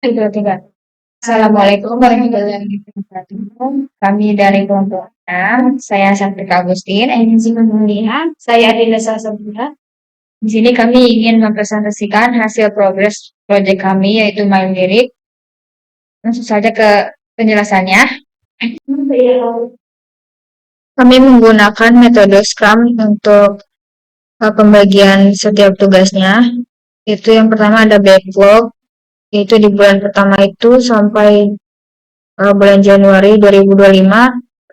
Tiga, tiga. Assalamualaikum warahmatullahi wabarakatuh. Kami dari kelompok 6, saya Santika Agustin, agensi pemulihan, saya Adinda Salsabila. Di sini kami ingin mempresentasikan hasil progres proyek kami yaitu My Lyric. Langsung saja ke penjelasannya. Kami menggunakan metode Scrum untuk pembagian setiap tugasnya. Itu yang pertama ada backlog, yaitu di bulan pertama itu sampai bulan Januari 2025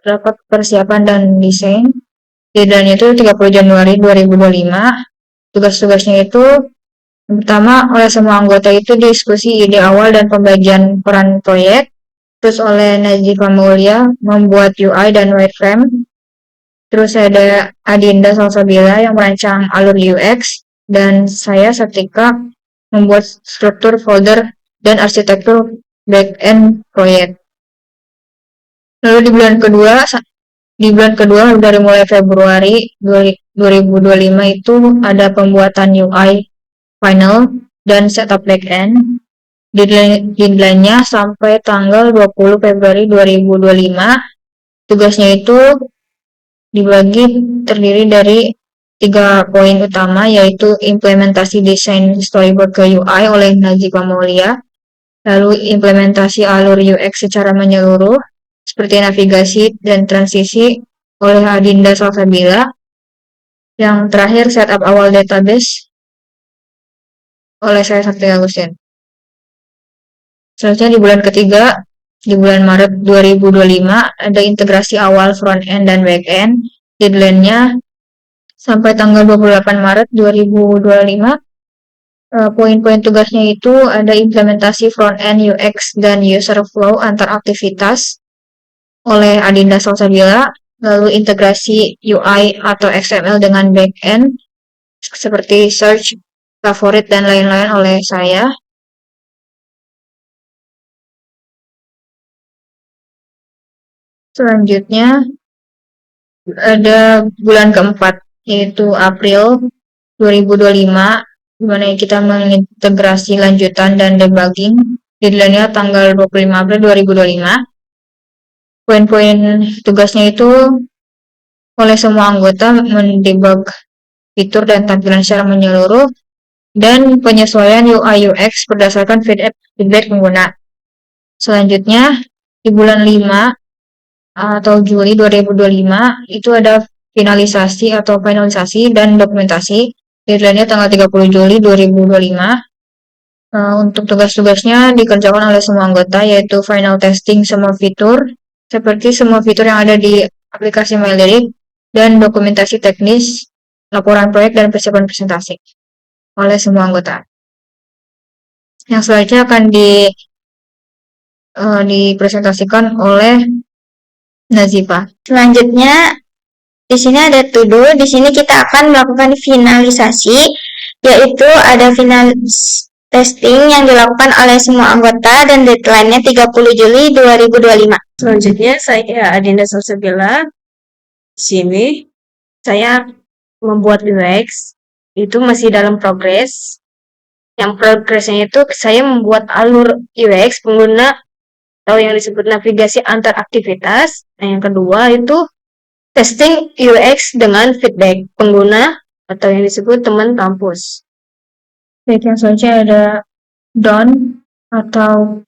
rapat persiapan dan desain. Deadline itu 30 Januari 2025. Tugas-tugasnya itu yang pertama oleh semua anggota itu diskusi ide awal dan pembagian peran proyek. Terus oleh Najifa Maulia membuat UI dan wireframe. Terus ada Adinda Salsabila yang merancang alur UX. Dan saya Satika membuat struktur folder dan arsitektur back-end proyek. Lalu di bulan kedua dari mulai Februari 2025 itu ada pembuatan UI final dan setup backend. Deadline-nya sampai tanggal 20 Februari 2025. Tugasnya itu dibagi terdiri dari 3 poin utama, yaitu implementasi desain storyboard ke UI oleh Najifa Maulia, lalu implementasi alur UX secara menyeluruh seperti navigasi dan transisi oleh Adinda Salsabila. Yang terakhir setup awal database oleh saya Sakti Agustin. Selanjutnya di bulan ketiga, di bulan Maret 2025 ada integrasi awal front end dan back end. Deadline-nya sampai tanggal 28 Maret 2025. Poin-poin tugasnya itu ada implementasi front end UX dan user flow antar aktivitas oleh Adinda Salsabila, lalu integrasi UI atau XML dengan back-end seperti search, favorit, dan lain-lain oleh saya. Selanjutnya ada bulan keempat, yaitu April 2025, di mana kita mengintegrasi lanjutan dan debugging. Deadline-nya tanggal 25 April 2025. Poin-poin tugasnya itu oleh semua anggota mendebug fitur dan tampilan secara menyeluruh dan penyesuaian UI UX berdasarkan feedback pengguna. Selanjutnya di bulan 5 atau Juli 2025 itu ada finalisasi dan dokumentasi. Deadline-nya tanggal 30 Juli 2025. Untuk tugas-tugasnya dikerjakan oleh semua anggota, yaitu final testing semua fitur, seperti semua fitur yang ada di aplikasi My Lyric, dan dokumentasi teknis, laporan proyek, dan persiapan presentasi oleh semua anggota. Yang selanjutnya akan dipresentasikan oleh Nazifa. Selanjutnya di sini ada to-do. Di sini kita akan melakukan finalisasi, yaitu ada final testing yang dilakukan oleh semua anggota dan deadline-nya 30 Juli 2025. Selanjutnya saya Adinda Salsabila. Di sini saya membuat UX, itu masih dalam progres. Yang progresnya itu saya membuat alur UX pengguna atau yang disebut navigasi antar aktivitas. Nah, yang kedua itu testing UX dengan feedback pengguna atau yang disebut teman kampus. Baik, yang selanjutnya ada done atau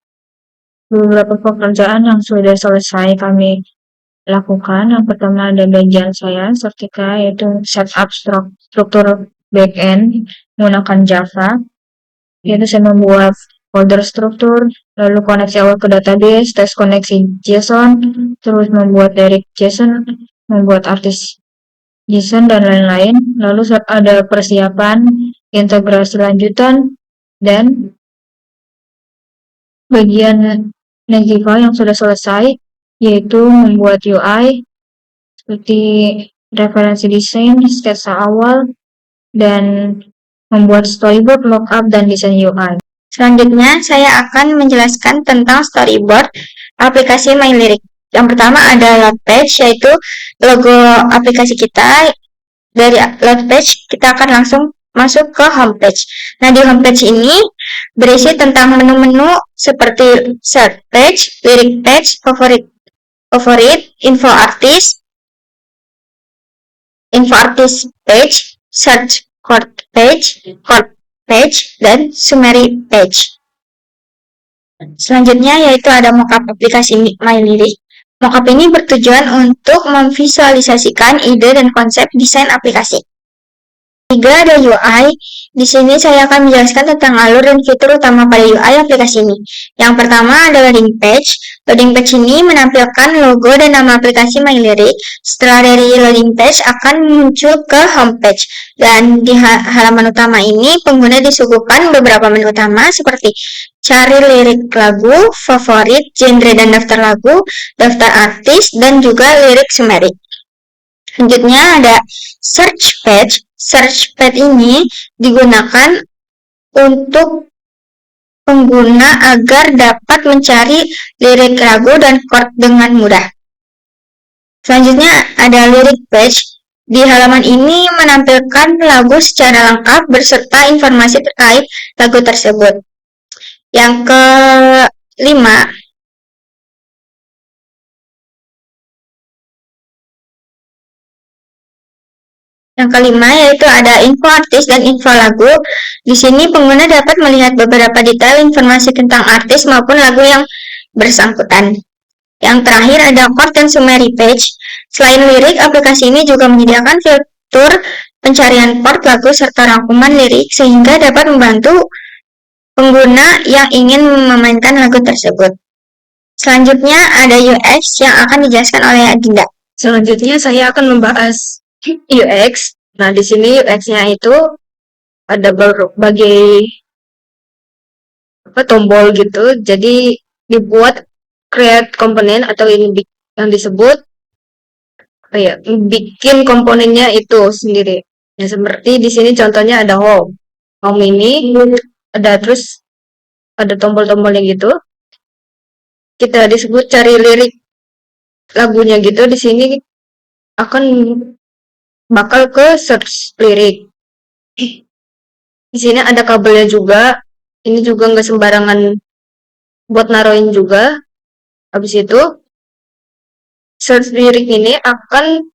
beberapa pekerjaan yang sudah selesai kami lakukan. Yang pertama ada bagian saya Sartika, yaitu setup struktur backend menggunakan Java. Yaitu saya membuat folder struktur, lalu koneksi awal ke database, tes koneksi JSON, terus membuat direct JSON, membuat artis JSON, dan lain-lain. Lalu ada persiapan, integrasi lanjutan, dan bagian Nazifa yang sudah selesai, yaitu membuat UI seperti referensi desain, sketsa awal, dan membuat storyboard, mockup, dan desain UI. Selanjutnya saya akan menjelaskan tentang storyboard aplikasi My Lyric. Yang pertama ada load page, yaitu logo aplikasi kita. Dari load page kita akan langsung masuk ke homepage. Nah, di homepage ini berisi tentang menu-menu seperti search page, lyric page, favorit, info artis page, search chord page, dan summary page. Selanjutnya yaitu ada mockup aplikasi MyLirik. Mockup ini bertujuan untuk memvisualisasikan ide dan konsep desain aplikasi. Tiga, ada UI. Di sini saya akan menjelaskan tentang alur dan fitur utama pada UI aplikasi ini. Yang pertama adalah loading page. Loading page ini menampilkan logo dan nama aplikasi MyLirik. Setelah dari loading page akan muncul ke homepage. Dan di halaman utama ini pengguna disuguhkan beberapa menu utama seperti cari lirik lagu, favorit, genre dan daftar lagu, daftar artis, dan juga lirik summary. Selanjutnya ada search page. Search page ini digunakan untuk pengguna agar dapat mencari lirik lagu dan chord dengan mudah. Selanjutnya ada lyric page. Di halaman ini menampilkan lagu secara lengkap beserta informasi terkait lagu tersebut. Yang kelima, yaitu ada info artis dan info lagu. Di sini pengguna dapat melihat beberapa detail informasi tentang artis maupun lagu yang bersangkutan. Yang terakhir ada chord dan summary page. Selain lirik, aplikasi ini juga menyediakan fitur pencarian chord lagu serta rangkuman lirik sehingga dapat membantu pengguna yang ingin memainkan lagu tersebut. Selanjutnya ada UX yang akan dijelaskan oleh Adinda. Selanjutnya saya akan membahas UX. Nah, di sini UX-nya itu ada berbagai tombol gitu. Jadi dibuat create component atau ini yang disebut bikin komponennya itu sendiri. Ya, seperti di sini contohnya ada home. Home ini ada terus ada tombol-tombolnya gitu. Kita disebut cari lirik lagunya gitu. Di sini akan bakal ke search lirik. Di sini ada kabelnya juga. Ini juga nggak sembarangan buat naruhin juga. Habis itu search lirik ini akan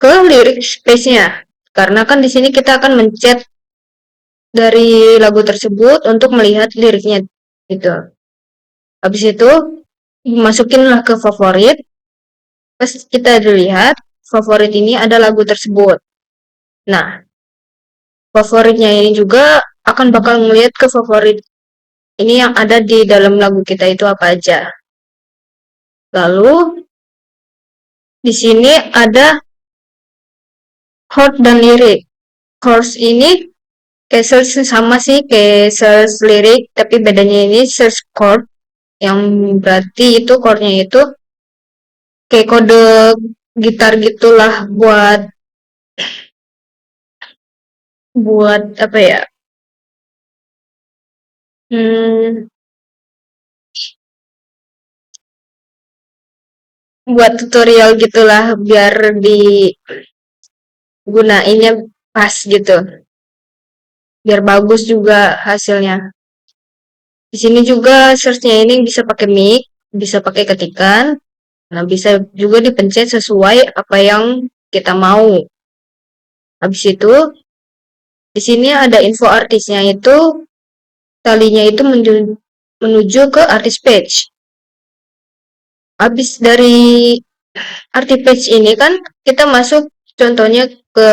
ke lirik space-nya. Karena kan di sini kita akan mencet dari lagu tersebut untuk melihat liriknya gitu. Habis itu masukinlah ke favorit. Terus kita dilihat favorit ini ada lagu tersebut. Nah, favoritnya ini juga akan bakal ngelihat ke favorit ini yang ada di dalam lagu kita itu apa aja. Lalu di sini ada chord dan lirik. Chords ini kayak search sama sih kayak search lirik, tapi bedanya ini search chord yang berarti itu chordnya itu kayak kode gitar gitulah buat apa ya? Buat tutorial gitulah biar digunainnya pas gitu. Biar bagus juga hasilnya. Di sini juga search-nya ini bisa pakai mic, bisa pakai ketikan. Nah, bisa juga dipencet sesuai apa yang kita mau. Habis itu di sini ada info artisnya itu talinya itu menuju ke artis page. Habis dari artis page ini kan kita masuk contohnya ke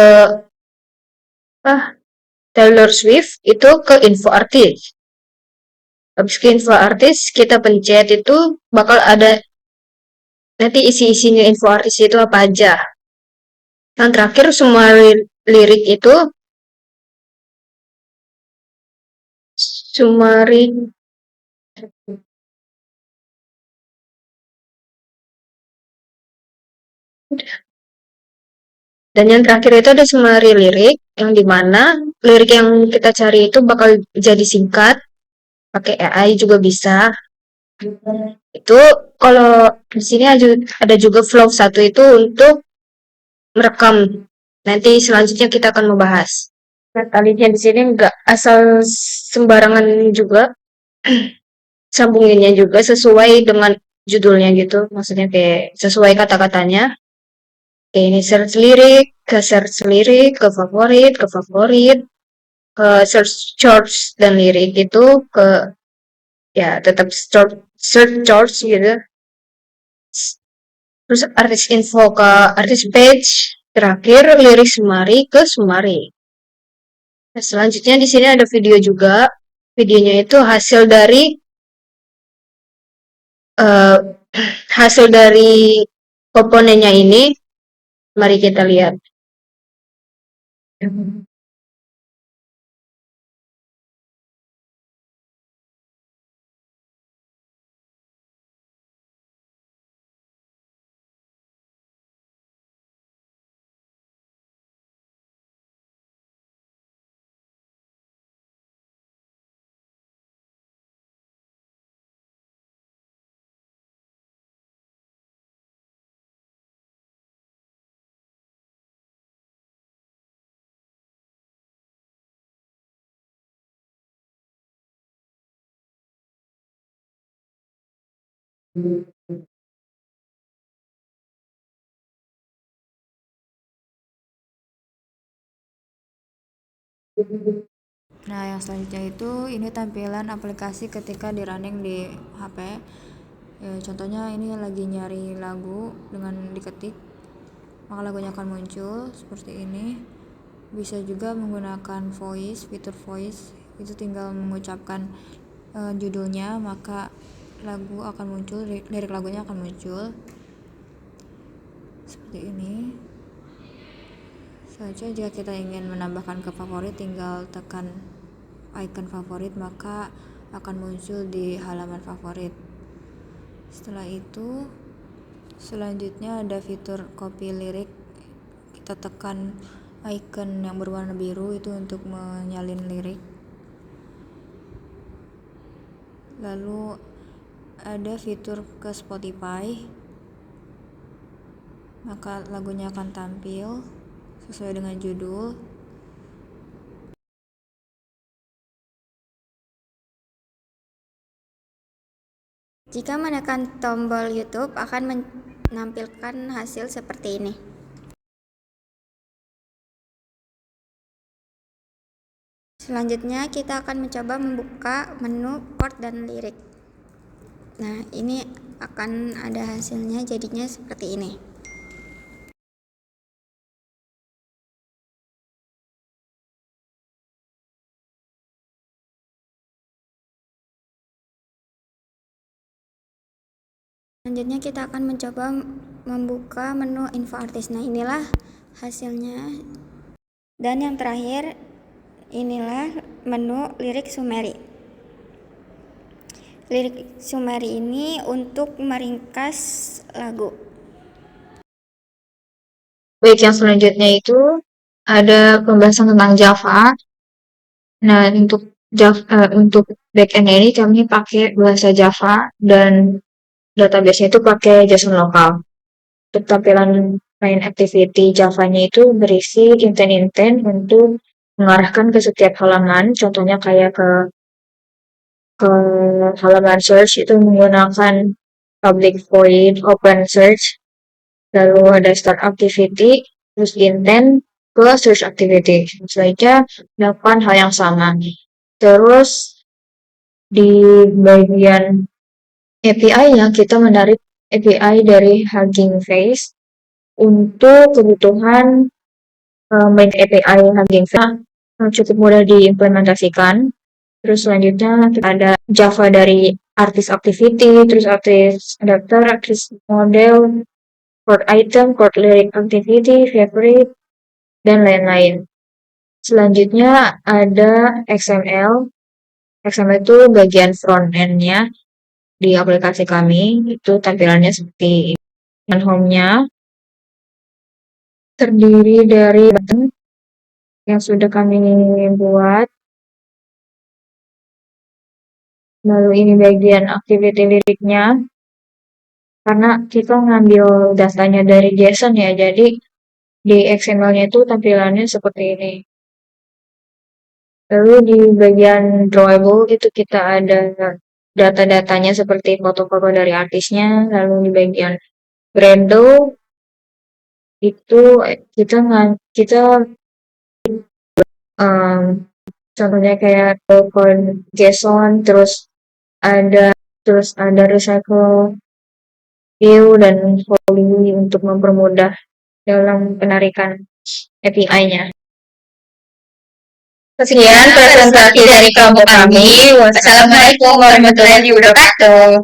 Taylor Swift itu ke info artis. Habis ke info artis kita pencet itu bakal ada nanti isi-isinya info artis itu apa aja. Yang terakhir semua lirik itu summary dan yang terakhir itu ada summary lirik yang dimana lirik yang kita cari itu bakal jadi singkat pakai AI juga bisa. Itu kalau di sini ada juga flow 1 itu untuk merekam. Nanti selanjutnya kita akan membahas. Nah, talinya di sini nggak asal sembarangan juga. sambunginnya juga sesuai dengan judulnya gitu, maksudnya kayak sesuai kata-katanya. Kayak ini search lirik, ke favorit, ke search chords dan lirik itu ke ya tetap search chords gitu. Terus artis info ke artis page, terakhir lirik Sumari ke Sumari. Nah, selanjutnya di sini ada video juga. Videonya itu uh, hasil dari komponennya ini. Mari kita lihat. Nah, yang selanjutnya itu ini tampilan aplikasi ketika di running di HP. Contohnya ini lagi nyari lagu dengan diketik, maka lagunya akan muncul seperti ini. Bisa juga menggunakan fitur voice, itu tinggal mengucapkan judulnya, maka lagu akan muncul, lirik lagunya akan muncul seperti ini. Selanjutnya jika kita ingin menambahkan ke favorit, tinggal tekan icon favorit, maka akan muncul di halaman favorit. Setelah itu selanjutnya ada fitur copy lirik. Kita tekan icon yang berwarna biru itu untuk menyalin lirik. Lalu ada fitur ke Spotify, maka lagunya akan tampil sesuai dengan judul. Jika menekan tombol YouTube akan menampilkan hasil seperti ini. Selanjutnya kita akan mencoba membuka menu chord dan lirik. Nah, ini akan ada hasilnya, jadinya seperti ini. Selanjutnya kita akan mencoba membuka menu info artis. Nah, inilah hasilnya. Dan yang terakhir, inilah menu lirik Sumeri. Lirik Sumeri ini untuk meringkas lagu. Baik, yang selanjutnya itu ada pembahasan tentang Java. Nah, untuk backend ini kami pakai bahasa Java dan database-nya itu pakai JSON lokal. Untuk tampilan main activity Java-nya itu berisi intent untuk mengarahkan ke setiap halaman. Contohnya kayak ke halaman search itu menggunakan public void open search. Lalu ada start activity, terus intent ke search activity. Saja melakukan hal yang sama. Terus di bagian API-nya kita menarik API dari Hugging Face untuk kebutuhan main API Hugging Face cukup mudah diimplementasikan. Terus selanjutnya ada Java dari artis activity, terus artis adapter, artis model, chord item, chord lyric activity, favorite, dan lain-lain. Selanjutnya ada XML. XML itu bagian front end-nya di aplikasi kami. Itu tampilannya seperti ini. Dan home-nya terdiri dari button yang sudah kami buat. Lalu ini bagian activity liriknya. Karena kita ngambil datanya dari JSON ya, jadi di XML-nya itu tampilannya seperti ini. Lalu di bagian drawable itu kita ada data-datanya seperti foto-foto dari artisnya. Lalu di bagian Gradle itu kita contohnya kayak token JSON, terus ada recycle view dan volley untuk mempermudah dalam penarikan API-nya. Sekian presentasi dari kelompok kami. Wassalamualaikum warahmatullahi wabarakatuh.